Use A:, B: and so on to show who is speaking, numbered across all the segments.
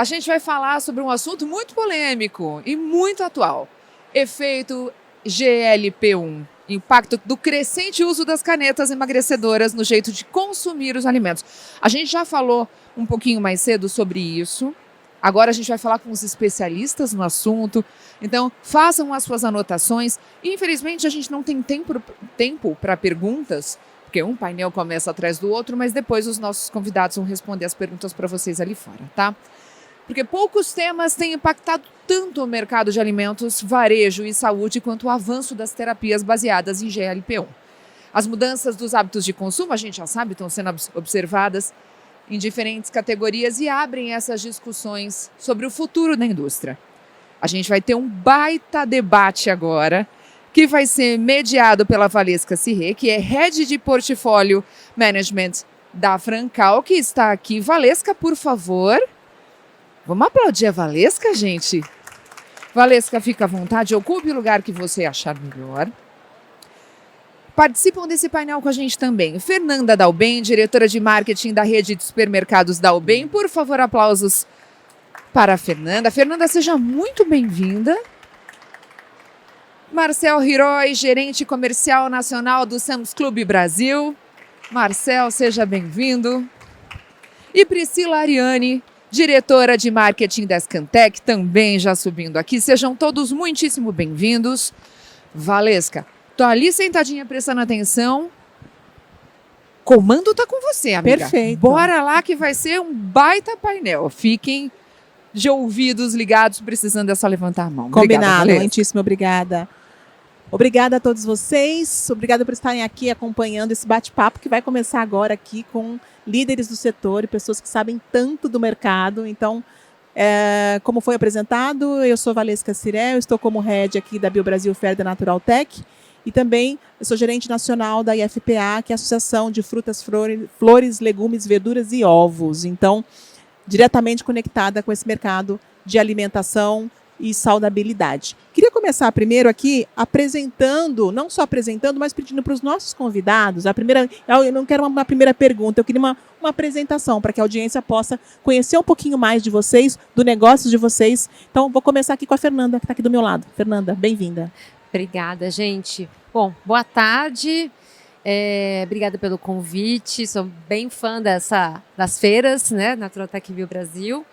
A: a gente vai falar sobre um assunto muito polêmico e muito atual. Efeito GLP-1. Impacto do crescente uso das canetas emagrecedoras no jeito de consumir os alimentos. A gente já falou um pouquinho mais cedo sobre isso. Agora a gente vai falar com os especialistas no assunto. Então, façam as suas anotações. Infelizmente, a gente não tem tempo para perguntas, porque um painel começa atrás do outro, mas depois os nossos convidados vão responder as perguntas para vocês ali fora, tá? Porque poucos temas têm impactado tanto o mercado de alimentos, varejo e saúde quanto o avanço das terapias baseadas em GLP-1. As mudanças dos hábitos de consumo, a gente já sabe, estão sendo observadas em diferentes categorias e abrem essas discussões sobre o futuro da indústria. A gente vai ter um baita debate agora, que vai ser mediado pela Valesca Cirré, que é Head de Portfólio Management da Francal, que está aqui. Valesca, por favor. Vamos aplaudir a Valesca, gente? Valesca, fica à vontade, ocupe o lugar que você achar melhor. Participam desse painel com a gente também Fernanda Dalben, diretora de marketing da rede de supermercados Dalben. Por favor, aplausos para a Fernanda. Fernanda, seja muito bem-vinda. Marcel Hiroi, gerente comercial nacional do Sam's Club Brasil. Marcel, seja bem-vindo. E Priscila Ariane, diretora de marketing da Scantec, também já subindo aqui. Sejam todos muitíssimo bem-vindos. Valesca, tô ali sentadinha prestando atenção. Comando tá com você, amiga.
B: Perfeito.
A: Bora lá que vai ser um baita painel. Fiquem de ouvidos ligados, precisando é só levantar a mão.
B: Combinado, muitíssimo obrigada. Obrigada a todos vocês, obrigada por estarem aqui acompanhando esse bate-papo que vai começar agora aqui com líderes do setor e pessoas que sabem tanto do mercado. Então, como foi apresentado, eu sou Valesca Cirré, eu estou como head aqui da BioBrasil Fair da Natural Tech e também eu sou gerente nacional da IFPA, que é a Associação de Frutas, Flores, Legumes, Verduras e Ovos. Então, diretamente conectada com esse mercado de alimentação e saudabilidade. Queria começar primeiro aqui apresentando, não só apresentando, mas pedindo para os nossos convidados, eu não quero uma primeira pergunta, eu queria uma apresentação para que a audiência possa conhecer um pouquinho mais de vocês, do negócio de vocês. Então, vou começar aqui com a Fernanda, que está aqui do meu lado. Fernanda, bem-vinda.
C: Obrigada, gente. Bom, boa tarde. Obrigada pelo convite. Sou bem fã das feiras, né? Natural Tech Bio Brasil.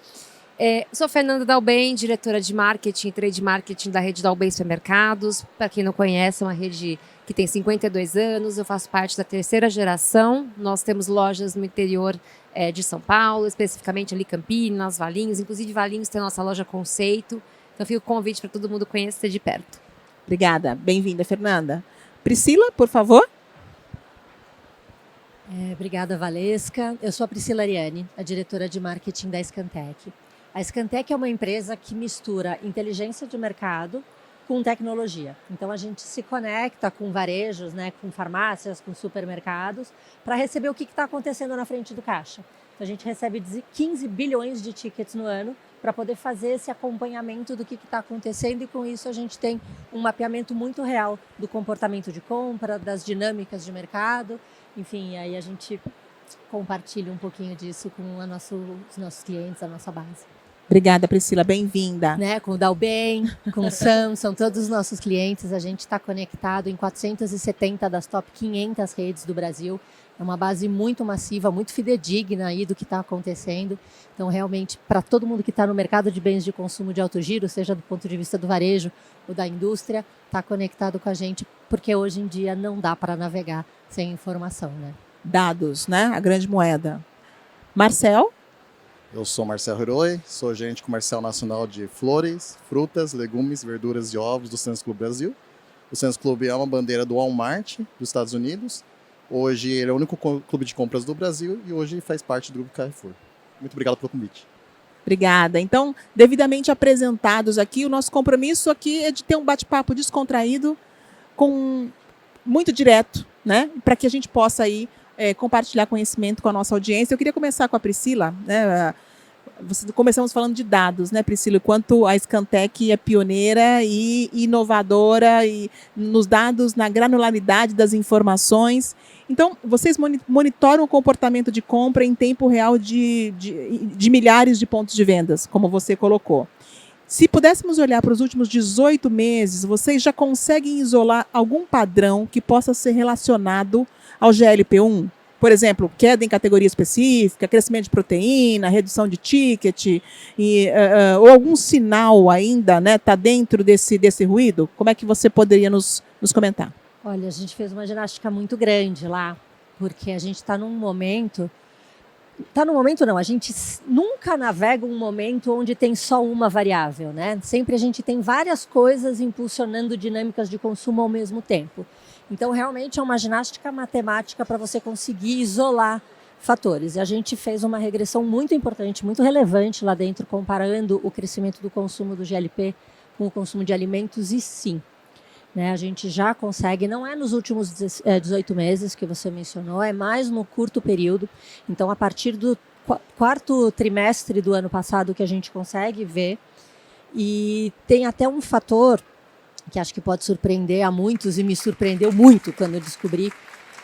C: Sou Fernanda Dalben, diretora de marketing e trade marketing da rede Dalben Supermercados. Para quem não conhece, é uma rede que tem 52 anos. Eu faço parte da terceira geração. Nós temos lojas no interior de São Paulo, especificamente ali Campinas, Valinhos. Inclusive, Valinhos tem a nossa loja conceito. Então, fica o convite para todo mundo conhecer de perto.
B: Obrigada. Bem-vinda, Fernanda. Priscila, por favor.
D: Obrigada, Valesca. Eu sou a Priscila Ariane, a diretora de marketing da Scantec. A Scantec é uma empresa que mistura inteligência de mercado com tecnologia. Então, a gente se conecta com varejos, né, com farmácias, com supermercados, para receber o que está acontecendo na frente do caixa. Então, a gente recebe 15 bilhões de tickets no ano para poder fazer esse acompanhamento do que está acontecendo e, com isso, a gente tem um mapeamento muito real do comportamento de compra, das dinâmicas de mercado. Enfim, aí a gente compartilha um pouquinho disso com os nossos clientes, a nossa base.
B: Obrigada, Priscila. Bem-vinda.
D: Com o Dalben, com o Sam, são todos os nossos clientes. A gente está conectado em 470 das top 500 redes do Brasil. É uma base muito massiva, muito fidedigna aí do que está acontecendo. Então, realmente, para todo mundo que está no mercado de bens de consumo de alto giro, seja do ponto de vista do varejo ou da indústria, está conectado com a gente, porque hoje em dia não dá para navegar sem informação, né?
B: Dados, né? A grande moeda. Marcel?
E: Eu sou Marcel Hiroi, sou gerente comercial nacional de flores, frutas, legumes, verduras e ovos do Sam's Club Brasil. O Sam's Club é uma bandeira do Walmart dos Estados Unidos. Hoje ele é o único clube de compras do Brasil e hoje faz parte do grupo Carrefour. Muito obrigado pelo convite.
B: Obrigada. Então, devidamente apresentados aqui, o nosso compromisso aqui é de ter um bate-papo descontraído, muito direto, né? Para que a gente possa aí compartilhar conhecimento com a nossa audiência. Eu queria começar com a Priscila, né? Começamos falando de dados, né, Priscila? O quanto a Scantec é pioneira e inovadora e nos dados, na granularidade das informações. Então, vocês monitoram o comportamento de compra em tempo real de milhares de pontos de vendas, como você colocou. Se pudéssemos olhar para os últimos 18 meses, vocês já conseguem isolar algum padrão que possa ser relacionado ao GLP-1? Por exemplo, queda em categoria específica, crescimento de proteína, redução de ticket, ou algum sinal ainda, né, tá dentro desse ruído? Como é que você poderia nos comentar?
D: Olha, a gente fez uma ginástica muito grande lá, porque a gente está num momento... Está num momento não, a gente nunca navega um momento onde tem só uma variável, né? Sempre a gente tem várias coisas impulsionando dinâmicas de consumo ao mesmo tempo. Então, realmente é uma ginástica matemática para você conseguir isolar fatores. E a gente fez uma regressão muito importante, muito relevante lá dentro, comparando o crescimento do consumo do GLP com o consumo de alimentos, e sim, né, a gente já consegue, não é nos últimos 18 meses que você mencionou, é mais no curto período. Então, a partir do quarto trimestre do ano passado que a gente consegue ver. E tem até um fator que acho que pode surpreender a muitos, e me surpreendeu muito quando eu descobri,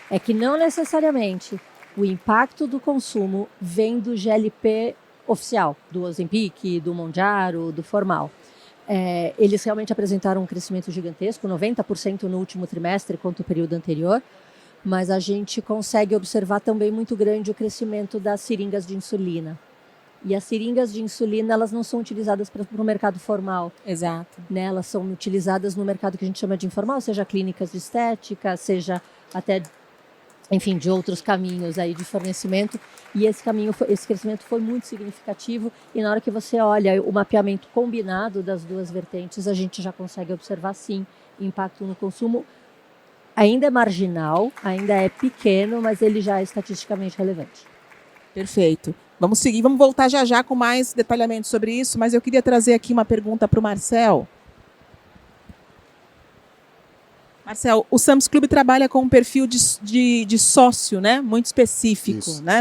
D: é que não necessariamente o impacto do consumo vem do GLP oficial, do Ozempic, do Mounjaro, do Formal. Eles realmente apresentaram um crescimento gigantesco, 90% no último trimestre quanto o período anterior, mas a gente consegue observar também muito grande o crescimento das seringas de insulina. E as seringas de insulina, elas não são utilizadas para o mercado formal.
B: Exato.
D: Né? Elas são utilizadas no mercado que a gente chama de informal, seja clínicas de estética, seja até, enfim, de outros caminhos aí de fornecimento. E esse crescimento foi muito significativo. E na hora que você olha o mapeamento combinado das duas vertentes, a gente já consegue observar, sim, impacto no consumo. Ainda é marginal, ainda é pequeno, mas ele já é estatisticamente relevante.
B: Perfeito. Vamos seguir, vamos voltar já com mais detalhamento sobre isso, mas eu queria trazer aqui uma pergunta para o Marcel. Marcel, o Sam's Club trabalha com um perfil de sócio, né, muito específico. Né?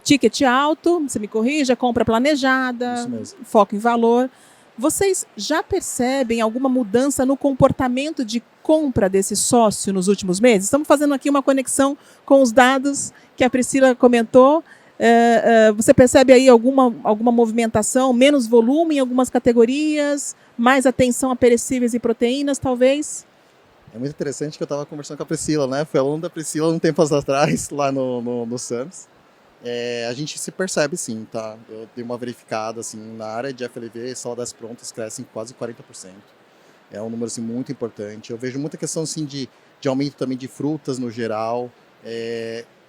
B: Ticket alto, você me corrija, compra planejada, foco em valor. Vocês já percebem alguma mudança no comportamento de compra desse sócio nos últimos meses? Estamos fazendo aqui uma conexão com os dados que a Priscila comentou. Você percebe aí alguma movimentação, menos volume em algumas categorias, mais atenção a perecíveis e proteínas, talvez?
E: É muito interessante que eu estava conversando com a Priscila, né? Fui aluno da Priscila um tempo atrás, lá no Sam's. A gente se percebe, sim, tá? Eu dei uma verificada, assim, na área de FLV, saladas prontas crescem quase 40%. É um número, assim, muito importante. Eu vejo muita questão, assim, de aumento também de frutas no geral.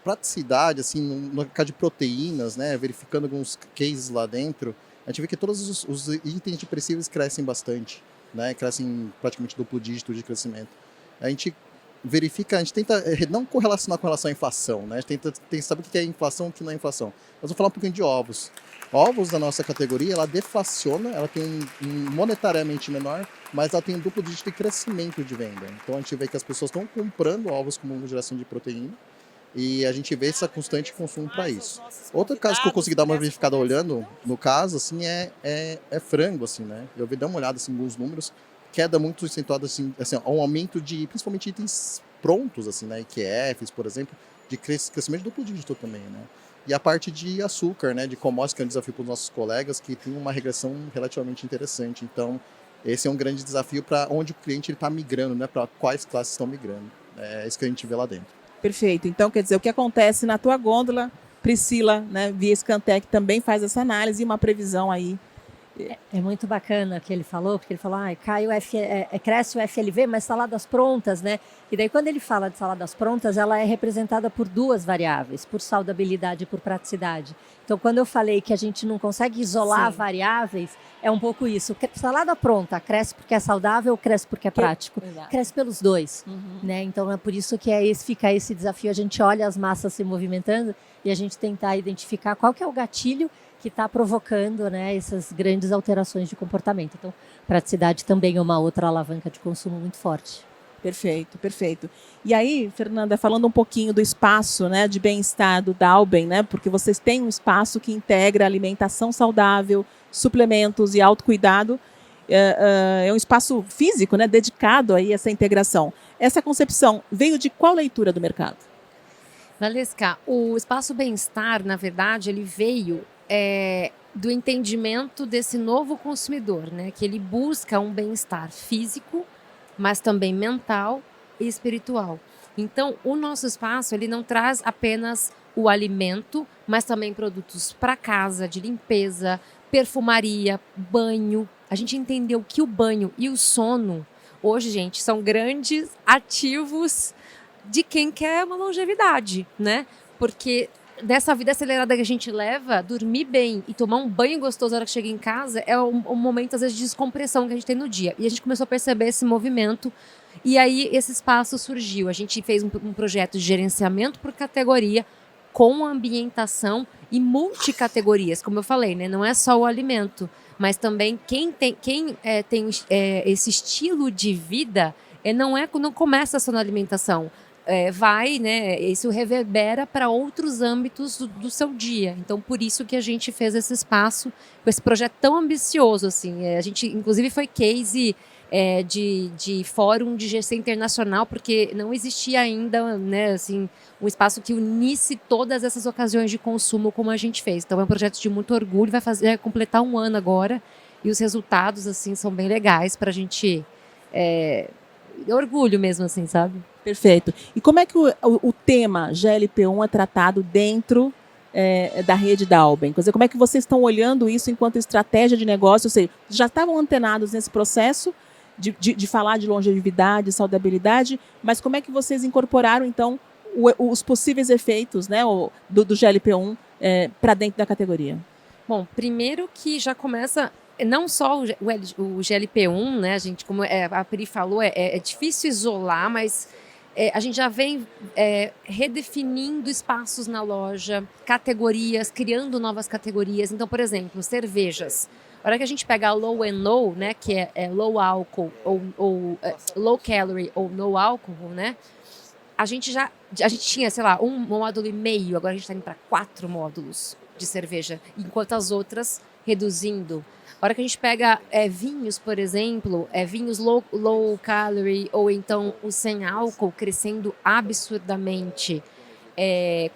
E: Praticidade, assim, no mercado de proteínas, né? Verificando alguns cases lá dentro, a gente vê que todos os itens de perecíveis crescem bastante, né? Crescem praticamente duplo dígito de crescimento. A gente verifica, a gente tenta não correlacionar com relação à inflação, né? A gente tenta saber o que é inflação e o que não é inflação. Mas vou falar um pouquinho de ovos. Ovos da nossa categoria, ela deflaciona, ela tem um monetariamente menor, mas ela tem um duplo dígito de crescimento de venda. Então a gente vê que as pessoas estão comprando ovos como uma geração de proteína e a gente vê esse constante consumo para isso. Outro caso que eu consegui dar uma verificada olhando, no caso, assim, é frango, assim, né? Eu vi dar uma olhada assim, em alguns números, queda muito acentuada, assim, um aumento de, principalmente, itens prontos, assim, né? IQFs, por exemplo, de crescimento duplo dígito também, né? E a parte de açúcar, né? De commodities, que é um desafio para os nossos colegas, que tem uma regressão relativamente interessante. Então, esse é um grande desafio para onde o cliente está migrando, né? Para quais classes estão migrando. É isso que a gente vê lá dentro.
B: Perfeito. Então, quer dizer, o que acontece na tua gôndola, Priscila, né, via Scantec, também faz essa análise e uma previsão aí.
D: É muito bacana o que ele falou, porque ele falou, cresce o FLV, mas saladas prontas, né? E daí quando ele fala de saladas prontas, ela é representada por duas variáveis, por saudabilidade e por praticidade. Então, quando eu falei que a gente não consegue isolar variáveis, é um pouco isso. Salada pronta, cresce porque é saudável, cresce porque é prático.
B: Exato.
D: Cresce pelos dois, né? Então, é por isso que fica esse desafio. A gente olha as massas se movimentando e a gente tentar identificar qual que é o gatilho que está provocando, né, essas grandes alterações de comportamento. Então, praticidade também é uma outra alavanca de consumo muito forte.
B: Perfeito, perfeito. E aí, Fernanda, falando um pouquinho do espaço, né, de bem-estar do Dalben, né, porque vocês têm um espaço que integra alimentação saudável, suplementos e autocuidado, é um espaço físico, né, dedicado aí a essa integração. Essa concepção veio de qual leitura do mercado?
C: Valesca, o Espaço Bem-Estar, na verdade, ele veio do entendimento desse novo consumidor, né, que ele busca um bem-estar físico, mas também mental e espiritual. Então, o nosso espaço, ele não traz apenas o alimento, mas também produtos para casa, de limpeza, perfumaria, banho. A gente entendeu que o banho e o sono, hoje, gente, são grandes ativos de quem quer uma longevidade, né? Porque dessa vida acelerada que a gente leva, dormir bem e tomar um banho gostoso na hora que chega em casa é um momento, às vezes, de descompressão que a gente tem no dia. E a gente começou a perceber esse movimento e aí esse espaço surgiu. A gente fez um projeto de gerenciamento por categoria com ambientação e multicategorias, como eu falei, né? Não é só o alimento, mas também quem tem esse estilo de vida não começa só na alimentação. Vai, né? Isso reverbera para outros âmbitos do seu dia. Então, por isso que a gente fez esse espaço, com esse projeto tão ambicioso, assim. A gente, inclusive, foi case de fórum de GC internacional, porque não existia ainda, né, assim, um espaço que unisse todas essas ocasiões de consumo como a gente fez. Então, é um projeto de muito orgulho, vai completar 1 ano agora, e os resultados, assim, são bem legais para a gente... orgulho mesmo, assim, sabe?
B: Perfeito. E como é que o tema GLP-1 é tratado dentro da rede Dalben? Quer dizer, como é que vocês estão olhando isso enquanto estratégia de negócio? Ou seja, já estavam antenados nesse processo de falar de longevidade, saudabilidade, mas como é que vocês incorporaram, então, os possíveis efeitos, né, do GLP-1 para dentro da categoria?
C: Bom, primeiro que já começa... Não só o GLP-1, né, gente, como a Pri falou, é difícil isolar, mas a gente já vem redefinindo espaços na loja, categorias, criando novas categorias. Então, por exemplo, cervejas. A hora que a gente pega a low and low, né, que é low álcool ou low calorie ou no álcool, né, a gente tinha, sei lá, 1 módulo e meio, agora a gente está indo para 4 módulos de cerveja, enquanto as outras reduzindo. A hora que a gente pega vinhos, por exemplo, vinhos low calorie ou então o sem álcool crescendo absurdamente,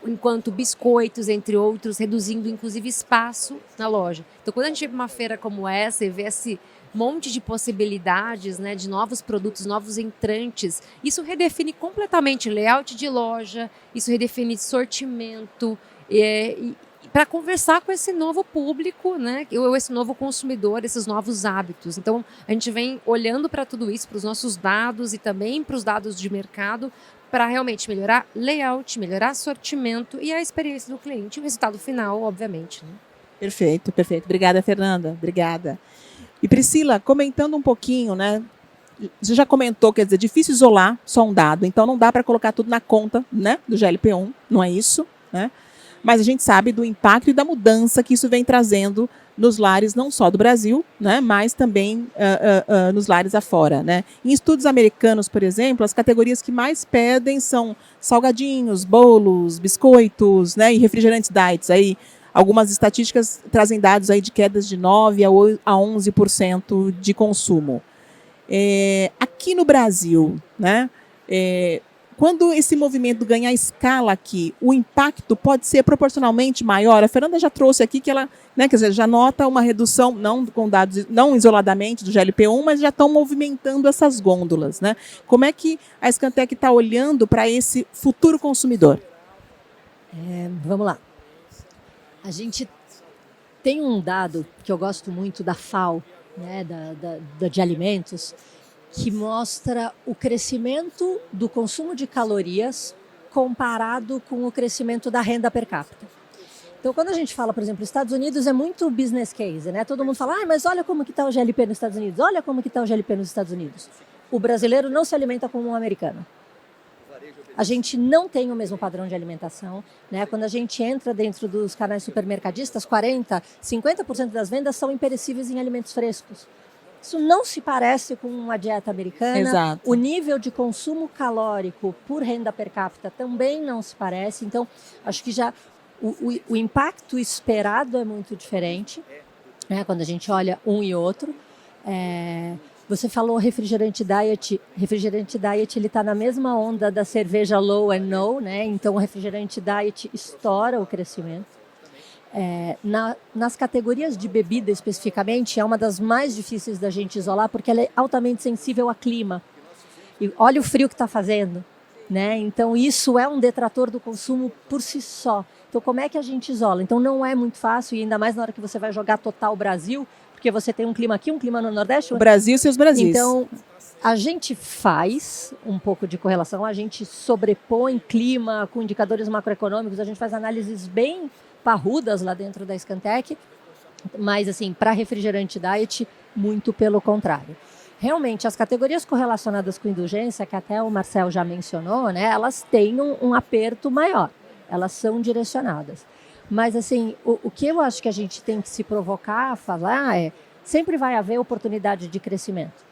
C: enquanto biscoitos, entre outros, reduzindo inclusive espaço na loja. Então, quando a gente vem para uma feira como essa e vê esse monte de possibilidades, né, de novos produtos, novos entrantes, isso redefine completamente layout de loja, isso redefine sortimento para conversar com esse novo público, né, ou esse novo consumidor, esses novos hábitos. Então, a gente vem olhando para tudo isso, para os nossos dados e também para os dados de mercado, para realmente melhorar layout, melhorar sortimento e a experiência do cliente, e o resultado final, obviamente. Né?
B: Perfeito, perfeito. Obrigada, Fernanda. Obrigada. E Priscila, comentando um pouquinho, né? Você já comentou, quer dizer, difícil isolar só um dado, então não dá para colocar tudo na conta, né, do GLP-1, não é isso, né? Mas a gente sabe do impacto e da mudança que isso vem trazendo nos lares, não só do Brasil, né, mas também nos lares afora. Né? Em estudos americanos, por exemplo, as categorias que mais pedem são salgadinhos, bolos, biscoitos, né, e refrigerantes diets. Aí, algumas estatísticas trazem dados aí de quedas de 9% a 11% de consumo. Aqui no Brasil, né, quando esse movimento ganhar escala aqui, o impacto pode ser proporcionalmente maior. A Fernanda já trouxe aqui que ela, né, quer dizer, já nota uma redução, não com dados, não isoladamente do GLP-1, mas já estão movimentando essas gôndolas. Né? Como é que a Scantec está olhando para esse futuro consumidor?
D: Vamos lá. A gente tem um dado que eu gosto muito da FAO, né, de alimentos, que mostra o crescimento do consumo de calorias comparado com o crescimento da renda per capita. Então, quando a gente fala, por exemplo, Estados Unidos é muito business case, né? Todo mundo fala, mas olha como que está o GLP nos Estados Unidos, olha como que está o GLP nos Estados Unidos. O brasileiro não se alimenta como um americano. A gente não tem o mesmo padrão de alimentação, né? Quando a gente entra dentro dos canais supermercadistas, 40%, 50% das vendas são imperecíveis em alimentos frescos. Isso não se parece com uma dieta americana.
B: Exato.
D: O nível de consumo calórico por renda per capita também não se parece. Então, acho que já o impacto esperado é muito diferente, né, quando a gente olha um e outro. Você falou refrigerante diet. Refrigerante diet ele está na mesma onda da cerveja low and no, né? Então o refrigerante diet estoura o crescimento. Nas categorias de bebida especificamente, é uma das mais difíceis da gente isolar, porque ela é altamente sensível a clima. E olha o frio que está fazendo, né? Então isso é um detrator do consumo por si só. Então como é que a gente isola? Então não é muito fácil, e ainda mais na hora que você vai jogar total Brasil, porque você tem um clima aqui, um clima no Nordeste.
B: O Brasil e seus Brasis.
D: Então, a gente faz um pouco de correlação, a gente sobrepõe clima com indicadores macroeconômicos, a gente faz análises bem parrudas lá dentro da Scantec, mas assim, para refrigerante diet, muito pelo contrário. Realmente, as categorias correlacionadas com indulgência, que até o Marcel já mencionou, né, elas têm um aperto maior, elas são direcionadas. Mas, assim, o que eu acho que a gente tem que se provocar a falar sempre vai haver oportunidade de crescimento.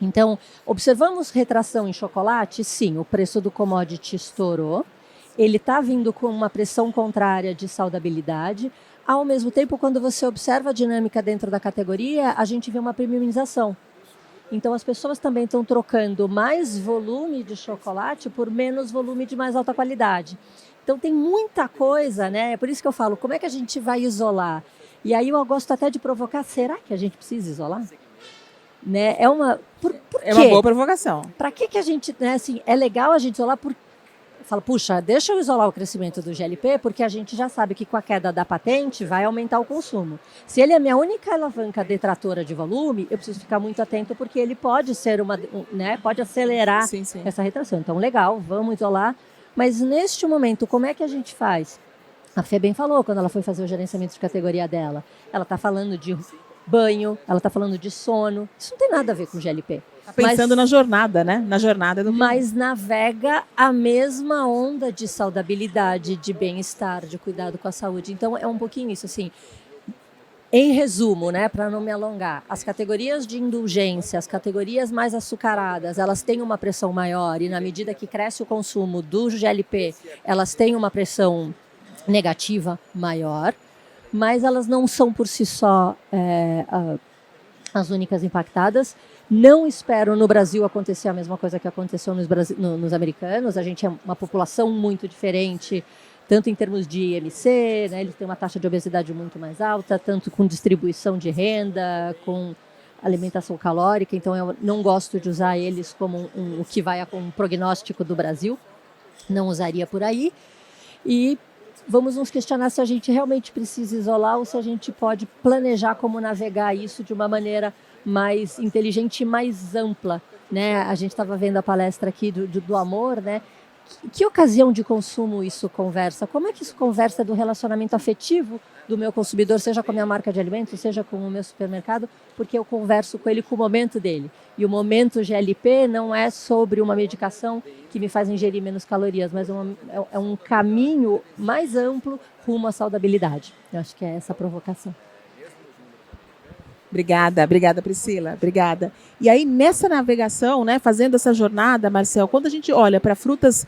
D: Então, observamos retração em chocolate? Sim, o preço do commodity estourou. Ele está vindo com uma pressão contrária de saudabilidade. Ao mesmo tempo, quando você observa a dinâmica dentro da categoria, a gente vê uma premiumização. Então, as pessoas também estão trocando mais volume de chocolate por menos volume de mais alta qualidade. Então tem muita coisa, né? É por isso que eu falo, como é que a gente vai isolar? E aí eu gosto até de provocar, será que a gente precisa isolar? Né? Por
B: É uma boa provocação.
D: Para que a gente, né, assim, é legal a gente isolar fala, puxa, deixa eu isolar o crescimento do GLP, porque a gente já sabe que com a queda da patente vai aumentar o consumo. Se ele é a minha única alavanca detratora de volume, eu preciso ficar muito atento, porque ele pode ser pode acelerar
B: Sim.
D: essa retração. Então, legal, vamos isolar. Mas neste momento, como é que a gente faz? A Fê bem falou quando ela foi fazer o gerenciamento de categoria dela. Ela está falando de banho, ela está falando de sono. Isso não tem nada a ver com GLP.
B: Tá pensando na jornada, né? Na jornada do
D: Mas navega a mesma onda de saudabilidade, de bem-estar, de cuidado com a saúde. Então é um pouquinho isso, assim. Em resumo, né, para não me alongar, as categorias de indulgência, as categorias mais açucaradas, elas têm uma pressão maior, e na medida que cresce o consumo do GLP, elas têm uma pressão negativa maior, mas elas não são por si só as únicas impactadas. Não espero no Brasil acontecer a mesma coisa que aconteceu nos americanos. A gente é uma população muito diferente, tanto em termos de IMC, né, eles têm uma taxa de obesidade muito mais alta, tanto com distribuição de renda, com alimentação calórica. Então eu não gosto de usar eles como o que vai com um prognóstico do Brasil. Não usaria por aí. E vamos nos questionar se a gente realmente precisa isolar ou se a gente pode planejar como navegar isso de uma maneira mais inteligente e mais ampla, né? A gente estava vendo a palestra aqui do amor, né? Que ocasião de consumo isso conversa? Como é que isso conversa do relacionamento afetivo do meu consumidor, seja com a minha marca de alimentos, seja com o meu supermercado, porque eu converso com ele com o momento dele. E o momento GLP não é sobre uma medicação que me faz ingerir menos calorias, mas é um caminho mais amplo rumo à saudabilidade. Eu acho que é essa a provocação.
B: Obrigada, Priscila, obrigada. E aí, nessa navegação, né, fazendo essa jornada, Marcel, quando a gente olha para frutas,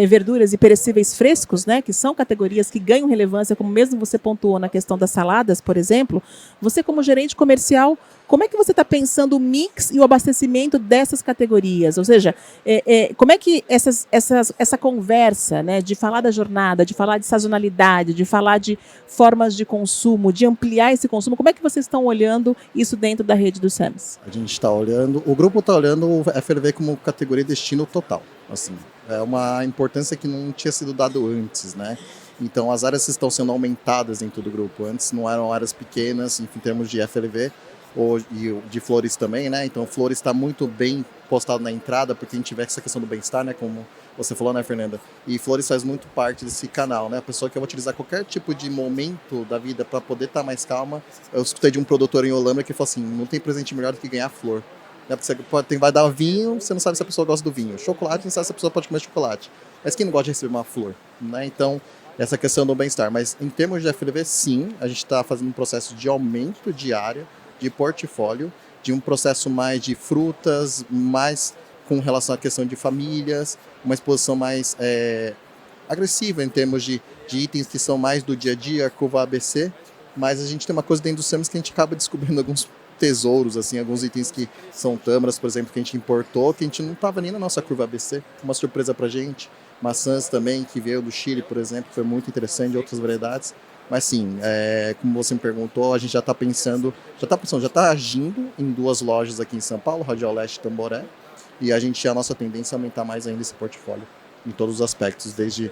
B: verduras e perecíveis frescos, né, que são categorias que ganham relevância, como mesmo você pontuou na questão das saladas, por exemplo, você como gerente comercial, como é que você está pensando o mix e o abastecimento dessas categorias? Ou seja, como é que essa conversa, né, de falar da jornada, de falar de sazonalidade, de falar de formas de consumo, de ampliar esse consumo, como é que vocês estão olhando isso dentro da rede do SAMS?
E: A gente está olhando, o grupo está olhando o FLV como categoria destino total. Assim, é uma importância que não tinha sido dado antes, né? Então as áreas estão sendo aumentadas dentro do grupo. Antes não eram áreas pequenas, enfim, em termos de FLV, e de flores também, né? Então flores está muito bem postado na entrada, porque a gente tiver essa questão do bem-estar, né? Como você falou, né, Fernanda? E flores faz muito parte desse canal, né? A pessoa que vai utilizar qualquer tipo de momento da vida para poder estar mais calma. Eu escutei de um produtor em Olambra que falou assim, não tem presente melhor do que ganhar flor. Né? Você vai dar vinho, você não sabe se a pessoa gosta do vinho. Chocolate, não sabe se a pessoa pode comer chocolate. Mas quem não gosta de receber uma flor? Né? Então, essa questão do bem-estar. Mas em termos de FLV, sim, a gente está fazendo um processo de aumento de área, de portfólio, de um processo mais de frutas, mais com relação à questão de famílias, uma exposição mais agressiva em termos de itens que são mais do dia a dia, curva ABC, mas a gente tem uma coisa dentro do Samus que a gente acaba descobrindo alguns tesouros, assim, alguns itens que são tâmaras, por exemplo, que a gente importou, que a gente não estava nem na nossa curva ABC, uma surpresa pra gente. Maçãs também, que veio do Chile, por exemplo, foi muito interessante, de outras variedades. Mas sim, como você me perguntou, a gente já está pensando, já está agindo em 2 lojas aqui em São Paulo, Radial Leste e Tamboré, e a nossa tendência é aumentar mais ainda esse portfólio, em todos os aspectos, desde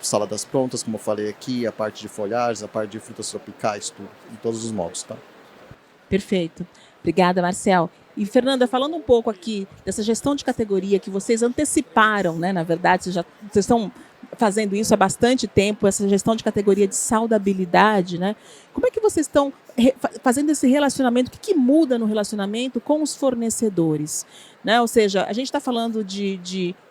E: saladas prontas, como eu falei aqui, a parte de folhagens, a parte de frutas tropicais, tudo, em todos os modos, tá?
B: Perfeito. Obrigada, Marcel. E, Fernanda, falando um pouco aqui dessa gestão de categoria que vocês anteciparam, né? Na verdade, vocês estão fazendo isso há bastante tempo, essa gestão de categoria de saudabilidade, né? Como é que vocês estão fazendo esse relacionamento? O que muda no relacionamento com os fornecedores? Né? Ou seja, a gente está falando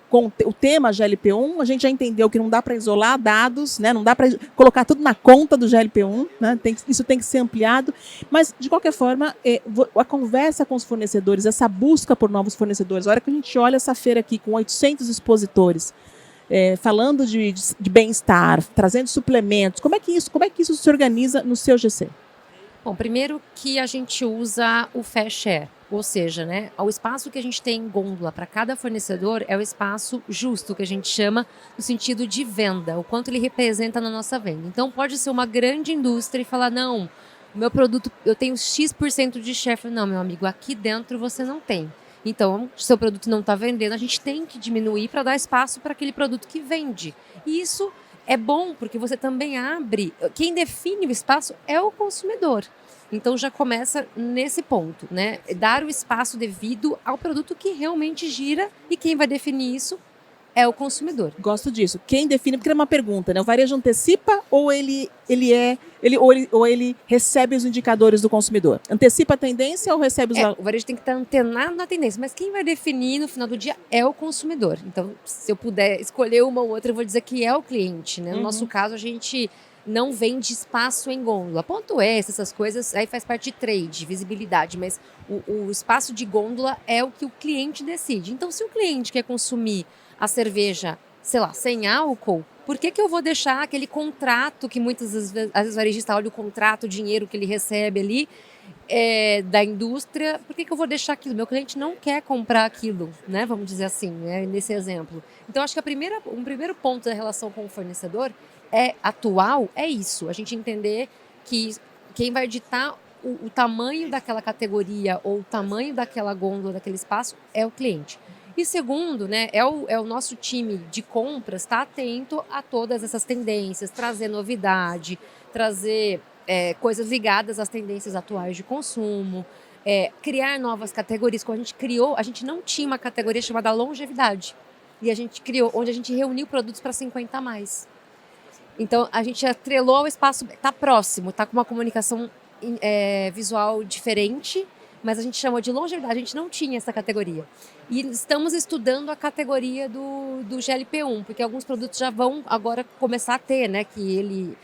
B: com o tema GLP-1, a gente já entendeu que não dá para isolar dados, né? Não dá para colocar tudo na conta do GLP-1, né? Isso tem que ser ampliado, mas, de qualquer forma, a conversa com os fornecedores, essa busca por novos fornecedores, a hora que a gente olha essa feira aqui com 800 expositores, falando de bem-estar, trazendo suplementos, como é que isso se organiza no seu GC?
C: Bom, primeiro que a gente usa o fair share, ou seja, né, o espaço que a gente tem em gôndola para cada fornecedor é o espaço justo, que a gente chama no sentido de venda, o quanto ele representa na nossa venda. Então pode ser uma grande indústria e falar, não, o meu produto, eu tenho X% de share. Não, meu amigo, aqui dentro você não tem. Então, se seu produto não está vendendo, a gente tem que diminuir para dar espaço para aquele produto que vende. E isso é bom, porque você também abre... Quem define o espaço é o consumidor. Então, já começa nesse ponto, né? Dar o espaço devido ao produto que realmente gira, e quem vai definir isso é o consumidor.
B: Gosto disso. Quem define, porque é uma pergunta, né? O varejo antecipa ou ele recebe os indicadores do consumidor? Antecipa a tendência ou recebe os...
C: O varejo tem que estar antenado na tendência, mas quem vai definir no final do dia é o consumidor. Então, se eu puder escolher uma ou outra, eu vou dizer que é o cliente, né? No nosso caso, a gente não vende espaço em gôndola. Ponto essas coisas, aí faz parte de trade, visibilidade, mas o espaço de gôndola é o que o cliente decide. Então, se o cliente quer consumir a cerveja, sei lá, sem álcool, por que eu vou deixar aquele contrato que muitas vezes o varejista olha o contrato, o dinheiro que ele recebe ali da indústria, por que eu vou deixar aquilo? Meu cliente não quer comprar aquilo, né? Vamos dizer assim, né? Nesse exemplo. Então, acho que um primeiro ponto da relação com o fornecedor atual é isso, a gente entender que quem vai ditar o tamanho daquela categoria ou o tamanho daquela gôndola, daquele espaço, é o cliente. E segundo, né, é o nosso time de compras estar atento a todas essas tendências, trazer novidade, trazer coisas ligadas às tendências atuais de consumo, criar novas categorias. Quando a gente não tinha uma categoria chamada longevidade. E a gente criou, onde a gente reuniu produtos para 50 a mais. Então, a gente atrelou o espaço, está próximo, está com uma comunicação visual diferente, mas a gente chamou de longevidade, a gente não tinha essa categoria. E estamos estudando a categoria do GLP-1, porque alguns produtos já vão agora começar a ter, né, que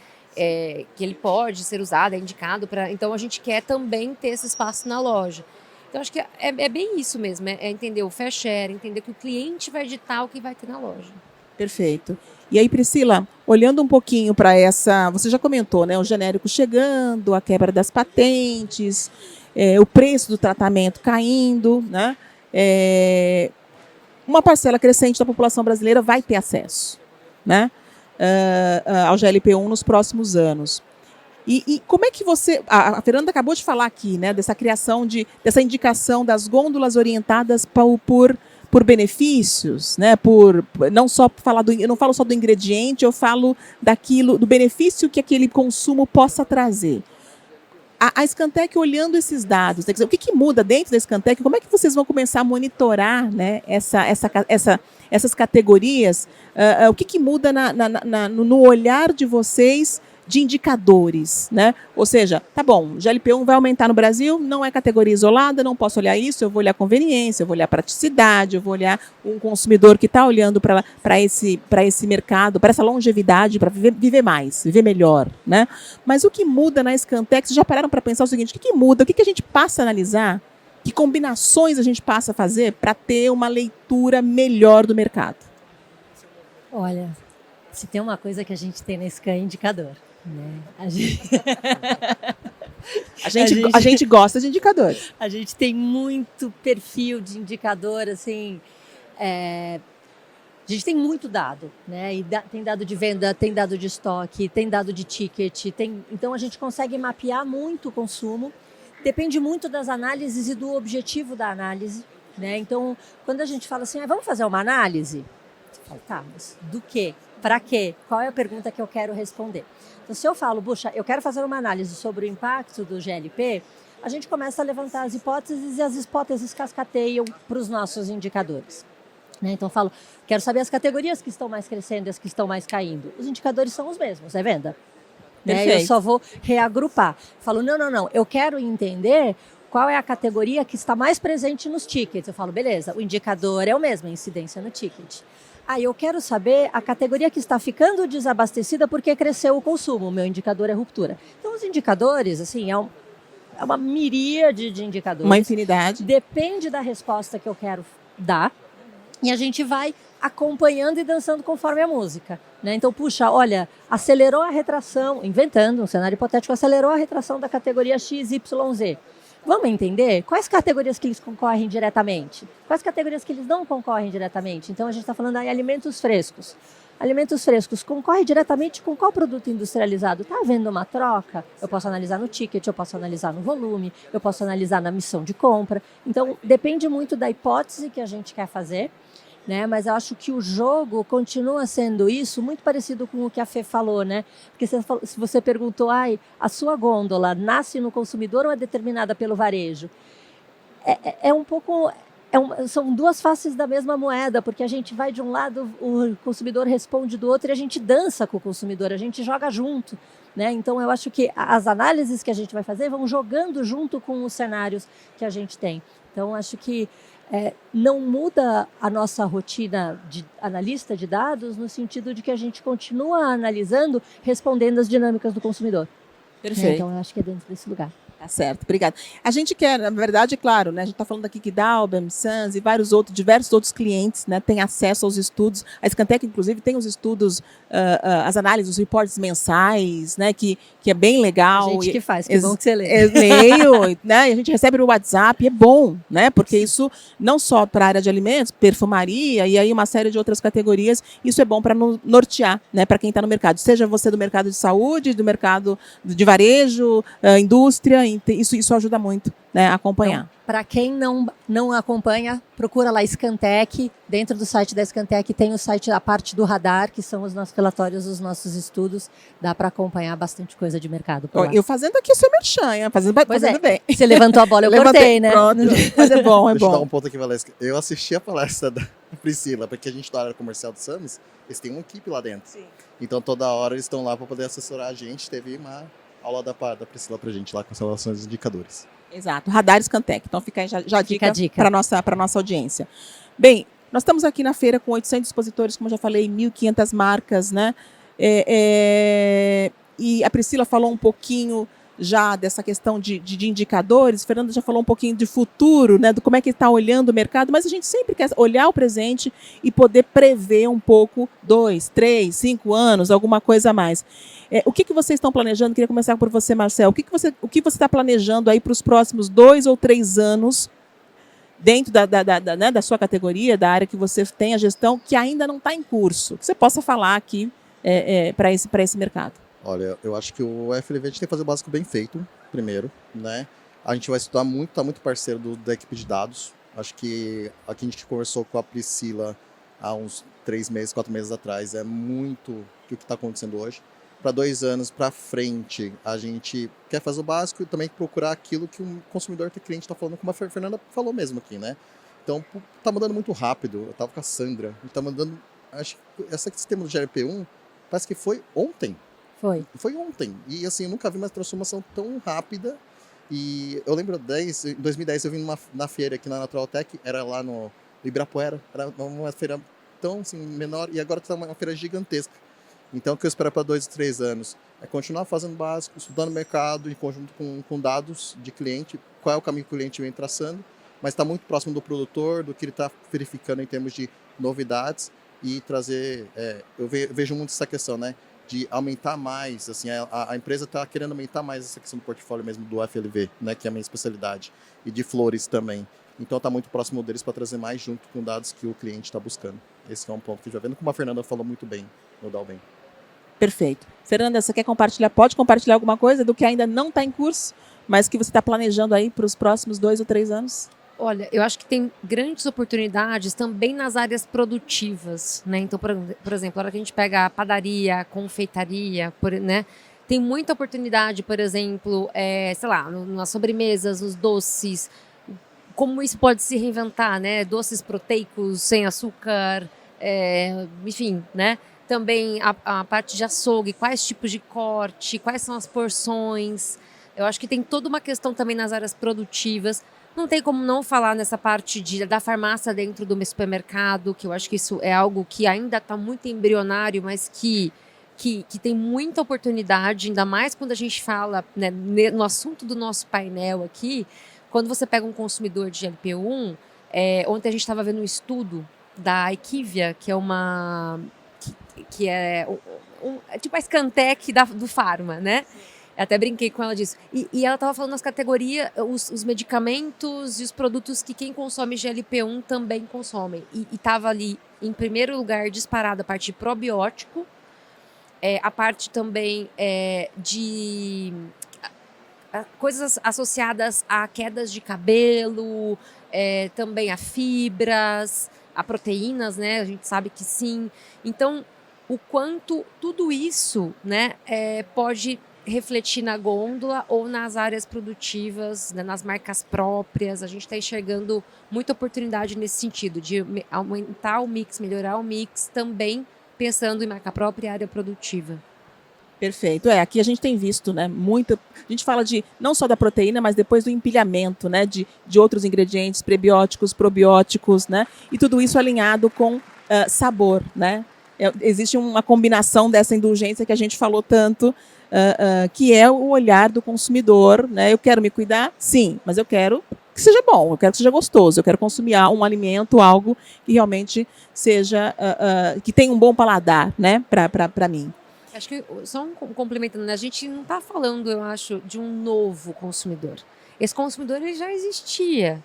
C: ele pode ser usado, é indicado para... Então, a gente quer também ter esse espaço na loja. Então, acho que é bem isso mesmo, é entender o fair share, entender que o cliente vai ditar o que vai ter na loja.
B: Perfeito. E aí, Priscila, olhando um pouquinho para essa... Você já comentou, né, o genérico chegando, a quebra das patentes, o preço do tratamento caindo, né? Uma parcela crescente da população brasileira vai ter acesso, né, ao GLP-1 nos próximos anos. E como é que você... A Fernanda acabou de falar aqui, né, dessa criação, dessa indicação das gôndolas orientadas por benefícios, né? Não só falar eu não falo só do ingrediente, eu falo do benefício que aquele consumo possa trazer. A Scantec, olhando esses dados, né, o que muda dentro da Scantec? Como é que vocês vão começar a monitorar, né, essas categorias? O que muda no olhar de vocês de indicadores, né? Ou seja, tá bom, o GLP-1 vai aumentar no Brasil, não é categoria isolada, não posso olhar isso, eu vou olhar conveniência, eu vou olhar praticidade, eu vou olhar um consumidor que está olhando para esse mercado, para essa longevidade, para viver mais, viver melhor, né? Mas o que muda na Scantec, vocês já pararam para pensar o seguinte, o que muda, o que a gente passa a analisar Que combinações a gente passa a fazer para ter uma leitura melhor do mercado?
D: Olha, se tem uma coisa que a gente tem na Scan é indicador. Né?
B: A gente gosta de indicadores.
D: A gente tem muito perfil de indicador, assim, a gente tem muito dado, né? E tem dado de venda, tem dado de estoque, tem dado de ticket, então a gente consegue mapear muito o consumo. Depende muito das análises e do objetivo da análise, né? Então, quando a gente fala assim, vamos fazer uma análise? Você fala, tá, mas do quê? Para quê? Qual é a pergunta que eu quero responder? Então, se eu falo, puxa, eu quero fazer uma análise sobre o impacto do GLP, a gente começa a levantar as hipóteses e as hipóteses cascateiam para os nossos indicadores. Né? Então, eu falo, quero saber as categorias que estão mais crescendo e as que estão mais caindo. Os indicadores são os mesmos, é venda. Né? Eu só vou reagrupar. Falo, não, eu quero entender qual é a categoria que está mais presente nos tickets. Eu falo, beleza, o indicador é o mesmo, a incidência no ticket. Eu quero saber a categoria que está ficando desabastecida porque cresceu o consumo. O meu indicador é ruptura. Então, os indicadores, assim, é uma miríade de indicadores.
B: Uma infinidade.
D: Depende da resposta que eu quero dar. E a gente vai acompanhando e dançando conforme a música. Né? Então, puxa, olha, acelerou a retração, inventando um cenário hipotético, acelerou a retração da categoria XYZ. Vamos entender quais categorias que eles concorrem diretamente, quais categorias que eles não concorrem diretamente. Então, a gente está falando aí alimentos frescos. Alimentos frescos concorre diretamente com qual produto industrializado? Está havendo uma troca? Eu posso analisar no ticket, eu posso analisar no volume, eu posso analisar na missão de compra. Então, depende muito da hipótese que a gente quer fazer. Né? Mas eu acho que o jogo continua sendo isso, muito parecido com o que a Fê falou, né? Porque se você perguntou, a sua gôndola nasce no consumidor ou é determinada pelo varejo? São duas faces da mesma moeda, porque a gente vai de um lado, o consumidor responde do outro e a gente dança com o consumidor, a gente joga junto. Né? Então, eu acho que as análises que a gente vai fazer vão jogando junto com os cenários que a gente tem. Então, acho que não muda a nossa rotina de analista de dados no sentido de que a gente continua analisando, respondendo às dinâmicas do consumidor.
B: Perfeito.
D: Então, eu acho que é dentro desse lugar.
B: Tá certo, obrigada. A gente quer, na verdade, claro, né, a gente está falando aqui que Dalbem, Sans e diversos outros clientes, né, têm acesso aos estudos. A Scantec, inclusive, tem os estudos, as análises, os reportes mensais, né, que é bem legal.
D: A gente que faz, que bom que você lê.
B: Leio, né, e a gente recebe no WhatsApp, é bom, né, porque isso não só para a área de alimentos, perfumaria e aí uma série de outras categorias, isso é bom para nortear, né, para quem está no mercado. Seja você do mercado de saúde, do mercado de varejo, indústria, isso ajuda muito, né, a acompanhar.
D: Então, para quem não acompanha, procura lá Scantec. Dentro do site da Scantec tem o site, a parte do radar, que são os nossos relatórios, os nossos estudos. Dá para acompanhar bastante coisa de mercado por lá.
B: Eu fazendo aqui o seu merchan, fazendo bem.
D: Você levantou a bola, eu cortei, né?
B: Pronto. Mas é bom,
E: Deixa eu dar um ponto aqui, Valesca. Eu assisti a palestra da Priscila, porque a gente da área comercial do Samus, eles têm uma equipe lá dentro. Sim. Então toda hora eles estão lá para poder assessorar a gente. Teve uma aula da Priscila pra gente lá com as relações dos indicadores.
B: Exato, Radar Scantec. Então fica aí já a dica para nossa audiência. Bem, nós estamos aqui na feira com 800 expositores, como eu já falei, 1.500 marcas, né? E a Priscila falou um pouquinho já dessa questão de indicadores, o Fernando já falou um pouquinho de futuro, né, do como é que está olhando o mercado, mas a gente sempre quer olhar o presente e poder prever um pouco 2, 3, 5 anos, alguma coisa a mais. O que vocês estão planejando? Queria começar por você, Marcel. O que você está planejando aí para os próximos 2 ou 3 anos dentro né, da sua categoria, da área que você tem a gestão, que ainda não está em curso? Que você possa falar aqui para esse mercado.
E: Olha, eu acho que o FLV a gente tem que fazer o básico bem feito, primeiro, né? A gente vai estudar muito, tá muito parceiro da equipe de dados. Acho que aqui a gente conversou com a Priscila há uns 3 meses, 4 meses atrás, é muito o que está acontecendo hoje. Para 2 anos para frente, a gente quer fazer o básico e também procurar aquilo que o consumidor que cliente está falando, como a Fernanda falou mesmo aqui, né? Então, tá mudando muito rápido. Eu tava com a Sandra, tá mudando, acho que esse sistema do GLP-1 parece que foi ontem. Foi ontem. E assim, eu nunca vi uma transformação tão rápida. E eu lembro em 2010 eu vim na feira aqui na Natural Tech, era lá no Ibirapuera, era uma feira tão assim, menor, e agora está uma feira gigantesca. Então o que eu espero para 2 ou 3 anos é continuar fazendo básico, estudando o mercado em conjunto com dados de cliente, qual é o caminho que o cliente vem traçando, mas está muito próximo do produtor, do que ele está verificando em termos de novidades e trazer... eu vejo muito essa questão, né? De aumentar mais, assim, a empresa está querendo aumentar mais essa questão do portfólio mesmo do FLV, né? Que é a minha especialidade, e de flores também. Então está muito próximo deles para trazer mais junto com dados que o cliente está buscando. Esse é um ponto que já vendo, como a Fernanda falou muito bem no Dalben.
B: Perfeito. Fernanda, você quer compartilhar? Pode compartilhar alguma coisa do que ainda não está em curso, mas que você está planejando aí para os próximos 2 ou 3 anos?
C: Olha, eu acho que tem grandes oportunidades também nas áreas produtivas, né? Então, por exemplo, a hora que a gente pega a padaria, a confeitaria, né? Tem muita oportunidade, por exemplo, sei lá, nas sobremesas, nos doces, como isso pode se reinventar, né? Doces proteicos, sem açúcar, enfim, né? Também a parte de açougue, quais tipos de corte, quais são as porções. Eu acho que tem toda uma questão também nas áreas produtivas. Não tem como não falar nessa parte da farmácia dentro do supermercado, que eu acho que isso é algo que ainda está muito embrionário, mas que tem muita oportunidade, ainda mais quando a gente fala, né, no assunto do nosso painel aqui, quando você pega um consumidor de GLP-1, ontem a gente estava vendo um estudo da Equivia, que é tipo a Scantec do Pharma, né? Eu até brinquei com ela disso. E ela estava falando nas categorias, os medicamentos e os produtos que quem consome GLP-1 também consomem. E estava ali, em primeiro lugar, disparada a parte de probiótico, a parte também de coisas associadas a quedas de cabelo, também a fibras, a proteínas, né? A gente sabe que sim. Então, o quanto tudo isso, né, pode refletir na gôndola ou nas áreas produtivas, né, nas marcas próprias. A gente está enxergando muita oportunidade nesse sentido, de aumentar o mix, melhorar o mix, também pensando em marca própria e área produtiva.
B: Perfeito. Aqui a gente tem visto, né, a gente fala não só da proteína, mas depois do empilhamento, né, de outros ingredientes, prebióticos, probióticos, né, e tudo isso alinhado com sabor, né. Existe uma combinação dessa indulgência que a gente falou tanto, que é o olhar do consumidor, né? Eu quero me cuidar? Sim, mas eu quero que seja bom, eu quero que seja gostoso, eu quero consumir um alimento, algo que realmente seja, que tenha um bom paladar, né, para mim.
C: Acho que, só complementando, né? A gente não está falando, eu acho, de um novo consumidor. Esse consumidor ele já existia,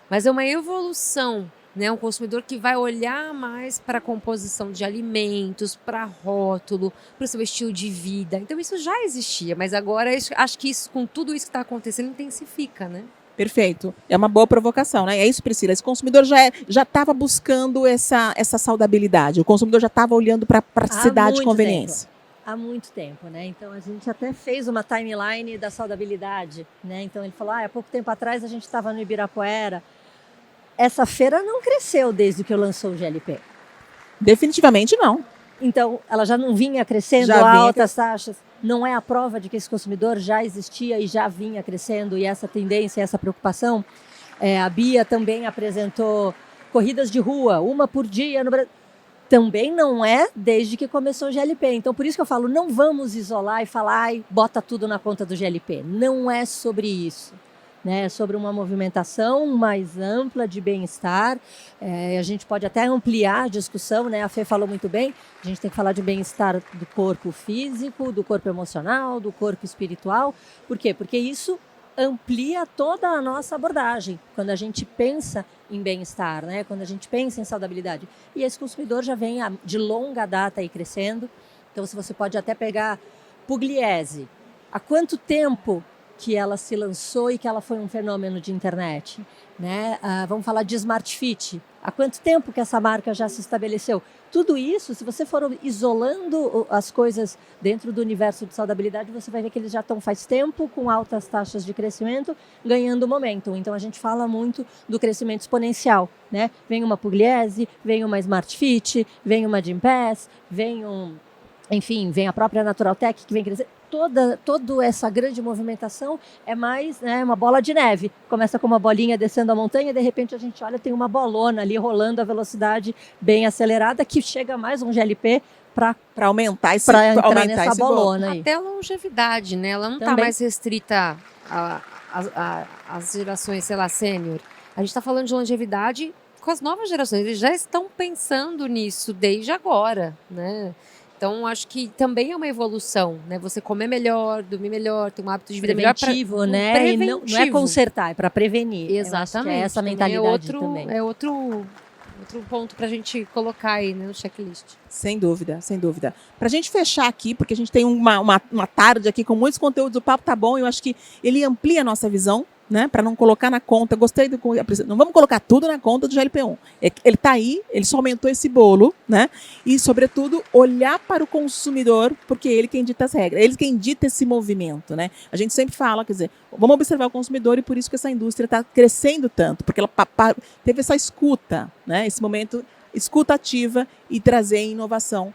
C: mas é uma evolução, né? Um consumidor que vai olhar mais para a composição de alimentos, para rótulo, para o seu estilo de vida. Então isso já existia, mas agora acho que isso, com tudo isso que está acontecendo, intensifica, né?
B: Perfeito. É uma boa provocação, né? É isso, Priscila. Esse consumidor já estava buscando essa saudabilidade. O consumidor já estava olhando para a praticidade e conveniência.
D: Há muito tempo, né? Então a gente até fez uma timeline da saudabilidade, né? Então ele falou, há pouco tempo atrás a gente estava no Ibirapuera. Essa feira não cresceu desde que eu lançou o GLP.
B: Definitivamente não.
D: Então, ela já não vinha crescendo a altas taxas. Não é a prova de que esse consumidor já existia e já vinha crescendo, e essa tendência, essa preocupação. A Bia também apresentou corridas de rua, 1 por dia no Brasil. Também não é desde que começou o GLP. Então, por isso que eu falo, não vamos isolar e falar, bota tudo na conta do GLP. Não é sobre isso. Né, sobre uma movimentação mais ampla de bem-estar. A gente pode até ampliar a discussão, né? A Fê falou muito bem, a gente tem que falar de bem-estar do corpo físico, do corpo emocional, do corpo espiritual. Por quê? Porque isso amplia toda a nossa abordagem, quando a gente pensa em bem-estar, né? Quando a gente pensa em saudabilidade. E esse consumidor já vem de longa data aí crescendo. Então, se você pode até pegar Pugliese, há quanto tempo que ela se lançou e que ela foi um fenômeno de internet, né? Vamos falar de Smart Fit. Há quanto tempo que essa marca já se estabeleceu? Tudo isso, se você for isolando as coisas dentro do universo de saudabilidade, você vai ver que eles já estão faz tempo com altas taxas de crescimento, ganhando momento. Então a gente fala muito do crescimento exponencial, né? Vem uma Pugliese, vem uma Smart Fit, vem uma Gympass, vem vem a própria Naturaltech que vem crescer. Toda essa grande movimentação é mais, né, uma bola de neve. Começa com uma bolinha descendo a montanha, de repente a gente olha, tem uma bolona ali rolando a velocidade bem acelerada, que chega mais um GLP para
B: aumentar
D: nessa bolona aí.
C: Até a longevidade, né? Ela não está mais restrita as gerações, sei lá, sênior. A gente está falando de longevidade com as novas gerações. Eles já estão pensando nisso desde agora, né? Então, acho que também é uma evolução, né? Você comer melhor, dormir melhor, ter um hábito de vida melhor.
D: Preventivo, né? E não é consertar, é para prevenir.
C: Exatamente.
D: Eu acho que é essa mentalidade também.
C: É outro ponto para a gente colocar aí, né, no checklist.
B: Sem dúvida, sem dúvida. Para a gente fechar aqui, porque a gente tem uma tarde aqui com muitos conteúdos, o papo tá bom, eu acho que ele amplia a nossa visão, né, para não colocar na conta, gostei do... Não vamos colocar tudo na conta do GLP-1. Ele está aí, ele só aumentou esse bolo, né, e, sobretudo, olhar para o consumidor, porque ele quem dita as regras, ele quem dita esse movimento, né. A gente sempre fala, quer dizer, vamos observar o consumidor e por isso que essa indústria está crescendo tanto, porque ela teve essa escuta, né, esse momento, escuta ativa e trazer inovação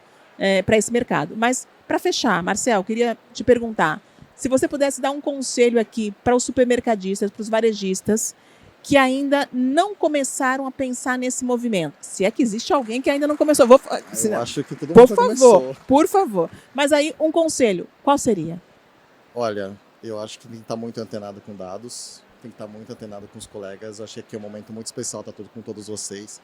B: para esse mercado. Mas, para fechar, Marcel, queria te perguntar, se você pudesse dar um conselho aqui para os supermercadistas, para os varejistas, que ainda não começaram a pensar nesse movimento. Se é que existe alguém que ainda não começou.
E: Eu acho que todo mundo
B: por
E: já
B: favor,
E: começou.
B: por favor. Mas aí, um conselho, qual seria?
E: Olha, eu acho que tem que estar muito antenado com dados, tem que estar muito antenado com os colegas. Eu achei que é um momento muito especial estar com todos vocês.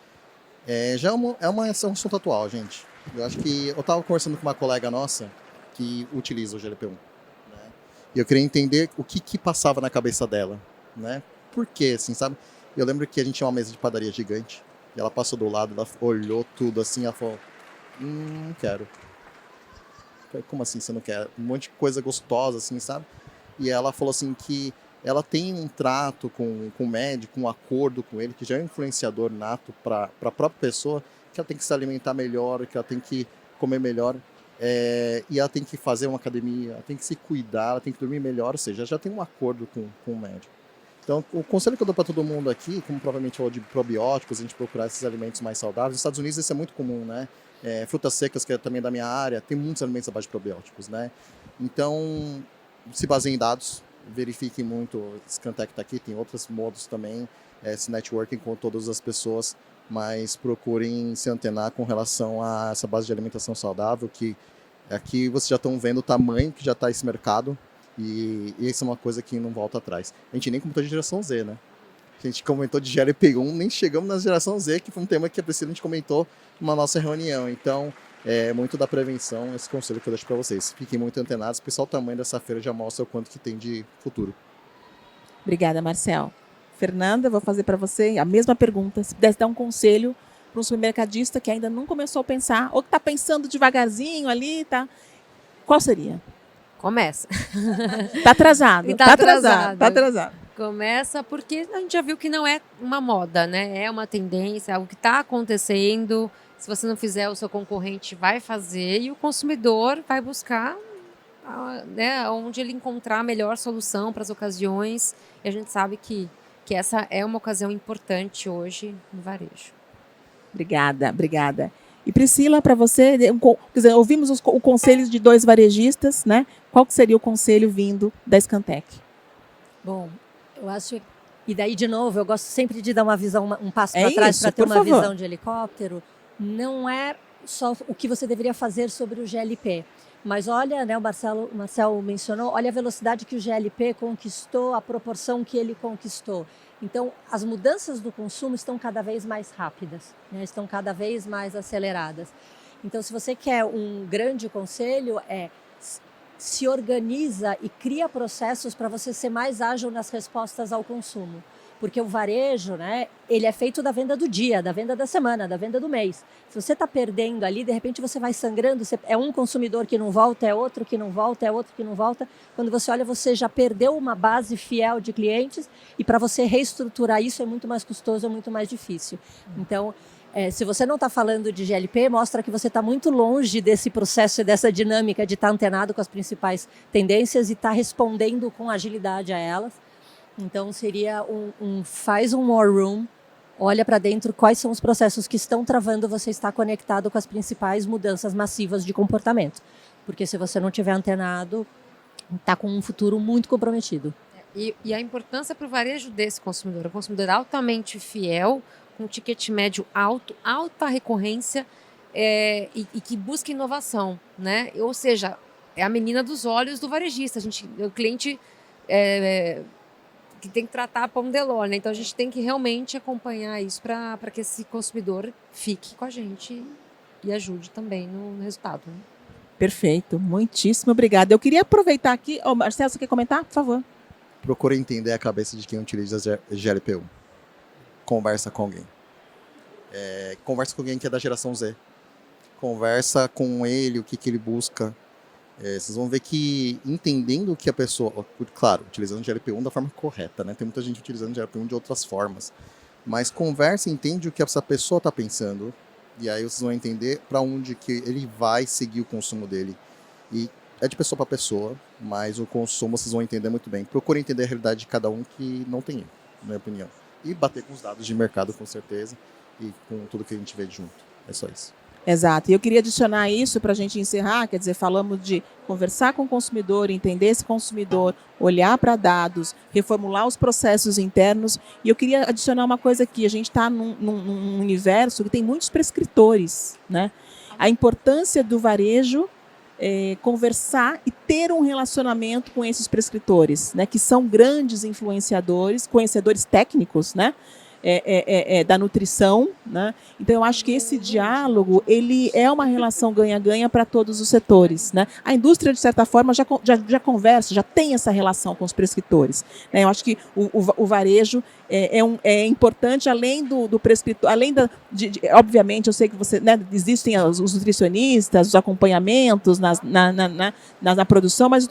E: Já é um assunto atual, gente. Eu acho que eu estava conversando com uma colega nossa que utiliza o GLP-1. E eu queria entender o que passava na cabeça dela, né? Por quê, assim, sabe? Eu lembro que a gente tinha uma mesa de padaria gigante, e ela passou do lado, ela olhou tudo assim, ela falou, não quero. Eu falei, como assim você não quer? Um monte de coisa gostosa, assim, sabe? E ela falou assim que ela tem um trato com o médico, um acordo com ele, que já é um influenciador nato para a própria pessoa, que ela tem que se alimentar melhor, que ela tem que comer melhor. E ela tem que fazer uma academia, ela tem que se cuidar, ela tem que dormir melhor, ou seja, já tem um acordo com o médico. Então, o conselho que eu dou para todo mundo aqui, como provavelmente falou de probióticos, a gente procurar esses alimentos mais saudáveis. Nos Estados Unidos isso é muito comum, né? Frutas secas, que é também da minha área, tem muitos alimentos à base de probióticos, né? Então, se baseiem em dados, verifiquem muito, o Scantec está aqui, tem outros modos também, esse networking com todas as pessoas, mas procurem se antenar com relação a essa base de alimentação saudável, que aqui vocês já estão vendo o tamanho que já está esse mercado, e isso é uma coisa que não volta atrás. A gente nem comentou de geração Z, né? A gente comentou de GLP-1, nem chegamos na geração Z, que foi um tema que a Priscila a gente comentou numa nossa reunião. Então, muito da prevenção, esse conselho que eu deixo para vocês. Fiquem muito antenados, porque só o tamanho dessa feira já mostra o quanto que tem de futuro.
B: Obrigada, Marcel. Fernanda, vou fazer para você a mesma pergunta. Se pudesse dar um conselho para um supermercadista que ainda não começou a pensar, ou que está pensando devagarzinho ali, tá? Qual seria?
C: Começa.
B: Está atrasado.
C: Tá atrasado.
B: Tá atrasado.
C: Começa porque a gente já viu que não é uma moda, né? É uma tendência, é algo que está acontecendo. Se você não fizer, o seu concorrente vai fazer e o consumidor vai buscar, né, onde ele encontrar a melhor solução para as ocasiões. E a gente sabe que essa é uma ocasião importante hoje no varejo.
B: Obrigada, obrigada. E Priscila, para você, quer dizer, ouvimos o conselho de 2 varejistas, né? Qual que seria o conselho vindo da Scantec?
D: Bom, eu acho. E daí, de novo, eu gosto sempre de dar uma visão, um passo para
B: isso,
D: trás para ter
B: por
D: uma
B: favor.
D: visão de helicóptero. Não é só o que você deveria fazer sobre o GLP. Mas olha, né, o Marcel mencionou, olha a velocidade que o GLP conquistou, a proporção que ele conquistou. Então, as mudanças do consumo estão cada vez mais rápidas, né, estão cada vez mais aceleradas. Então, se você quer um grande conselho, se organiza e cria processos para você ser mais ágil nas respostas ao consumo. Porque o varejo, né, ele é feito da venda do dia, da venda da semana, da venda do mês. Se você está perdendo ali, de repente você vai sangrando, é um consumidor que não volta, é outro que não volta, é outro que não volta. Quando você olha, você já perdeu uma base fiel de clientes e para você reestruturar isso é muito mais custoso, é muito mais difícil. Então, se você não está falando de GLP, mostra que você está muito longe desse processo e dessa dinâmica de estar antenado com as principais tendências e estar respondendo com agilidade a elas. Então, seria faz um war room, olha para dentro quais são os processos que estão travando você estar conectado com as principais mudanças massivas de comportamento. Porque se você não tiver antenado, está com um futuro muito comprometido.
C: E a importância para o varejo desse consumidor, o consumidor altamente fiel, com ticket médio alto, alta recorrência e que busca inovação, né? Ou seja, é a menina dos olhos do varejista. O cliente que tem que tratar a pão de ló, né? Então a gente tem que realmente acompanhar isso para que esse consumidor fique com a gente e ajude também no resultado. Né?
B: Perfeito, muitíssimo obrigada. Eu queria aproveitar aqui. Marcelo, você quer comentar, por favor?
E: Procure entender a cabeça de quem utiliza GLP-1. Conversa com alguém. Conversa com alguém que é da geração Z. Conversa com ele, o que ele busca. Vocês vão ver que entendendo o que a pessoa... Claro, utilizando GLP-1 da forma correta, né? Tem muita gente utilizando GLP-1 de outras formas. Mas conversa e entende o que essa pessoa está pensando. E aí vocês vão entender para onde que ele vai seguir o consumo dele. E é de pessoa para pessoa, mas o consumo vocês vão entender muito bem. Procure entender a realidade de cada um, que não tem erro, na minha opinião. E bater com os dados de mercado, com certeza, e com tudo que a gente vê junto. É só isso.
B: Exato. E eu queria adicionar isso para a gente encerrar, quer dizer, falamos de conversar com o consumidor, entender esse consumidor, olhar para dados, reformular os processos internos. E eu queria adicionar uma coisa aqui, a gente está num universo que tem muitos prescritores, né? A importância do varejo conversar e ter um relacionamento com esses prescritores, né? Que são grandes influenciadores, conhecedores técnicos, né? Da nutrição, né? Então eu acho que esse diálogo ele é uma relação ganha-ganha para todos os setores, né? A indústria de certa forma já conversa, já tem essa relação com os prescritores, né? Eu acho que o varejo é importante além do prescritor, além obviamente eu sei que você, né, existem os nutricionistas, os acompanhamentos na produção, mas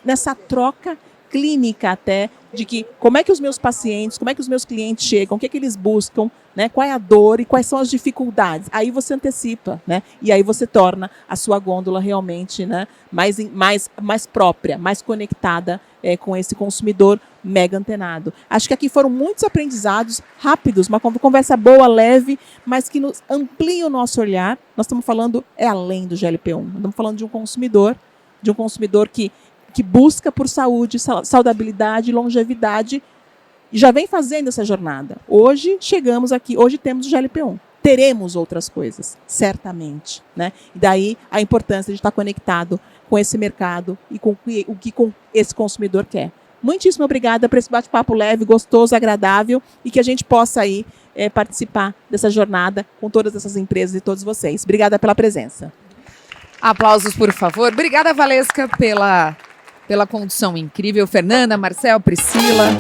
B: nessa troca clínica até, de que como é que os meus pacientes, como é que os meus clientes chegam, o que é que eles buscam, né? Qual é a dor e quais são as dificuldades. Aí você antecipa, né? E aí você torna a sua gôndola realmente, né, mais própria, mais conectada com esse consumidor mega antenado. Acho que aqui foram muitos aprendizados rápidos, uma conversa boa, leve, mas que nos amplia o nosso olhar. Nós estamos falando, além do GLP-1, nós estamos falando de um consumidor que busca por saúde, saudabilidade, longevidade, e já vem fazendo essa jornada. Hoje chegamos aqui, hoje temos o GLP-1. Teremos outras coisas, certamente, né? E daí a importância de estar conectado com esse mercado e com o que esse consumidor quer. Muitíssimo obrigada por esse bate-papo leve, gostoso, agradável, e que a gente possa aí participar dessa jornada com todas essas empresas e todos vocês. Obrigada pela presença.
A: Aplausos, por favor. Obrigada, Valesca, pela condução incrível. Fernanda, Marcel, Priscila.